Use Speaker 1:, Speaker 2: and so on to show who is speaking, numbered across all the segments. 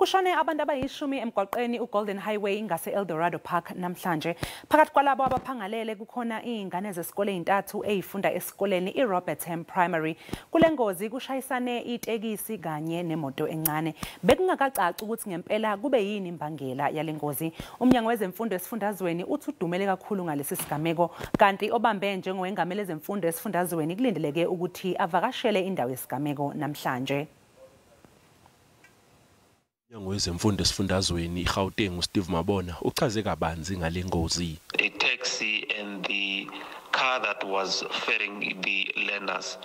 Speaker 1: Kushone abantu abayishumi emgwaqeni uGolden Highway ngase-Eldorado Park namhlanje. Phakathi kwalabo abaphangalele kukhona izingane zesikole ezintathhu ezifunda esikoleni iRobertsham Primary. Kulengozi kushayisane itekisi kanye nemoto encane. Bekungakacaci ukuthi ngempela kube yini imbangela yalengozi. Umnyango wezemfundo esifundazweni uthi udumele kakhulu ngalesi sigameko, kanti obambe njengowengamele ezemfundo esifundazweni kulindeleke ukuthi avakashele indawo yesigameko namhlanje.
Speaker 2: Umnyango wezemfundo esifundazweni iGauteng uSteve Mabona uchaze kabanzi ngale ngozi.
Speaker 3: A taxi and the car that was ferrying the learners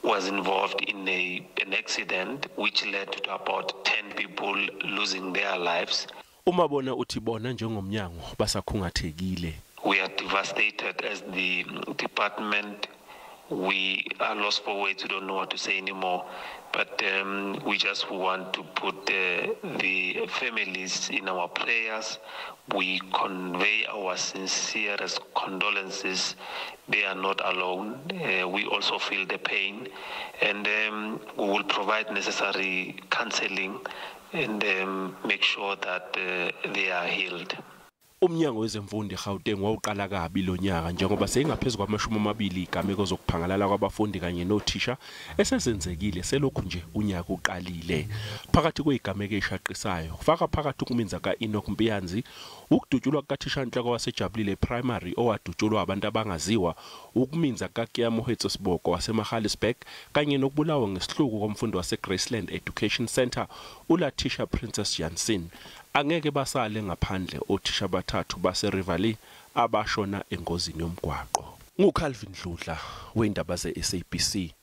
Speaker 3: was involved in an accident which led to about 10 people losing their lives.
Speaker 2: Umabona uthi bona njengomnyango basakhungathekile.
Speaker 3: We are devastated as the department. We are lost for words. We don't know what to say anymore. But we just want to put the families in our prayers. We convey our sincerest condolences. They are not alone. We also feel the pain. And we will provide necessary counseling and make sure that they are healed.
Speaker 2: Umnyango wezemfundo eGauteng wawuqala kabi lo nyaka njengoba seyingaphezulu kwama-20 igameko zokuphangalala kwabafundi kanye nothisha esezenzekile selokhu nje unyaka uqalile. Phakathi kwezigameko ezishaqisayo kufaka phakathi ukuminza kaEnoch Mpiyanzi, ukudutshulwa kukaThishanhloko wasejabulile primary owadutshulwa abantu abangaziwa, ukuminza kaKiyamohetso Siboko waseMagaliesburg kanye nokubulawa ngesihluku komfundi waseGraceland Education Center uLatisha Princess Jansen. Angeke basale ngaphandle othisha abathathu base-Rivali abashona engozini yomgwaqo. NguCalvin Dludla weindaba ze-SABC.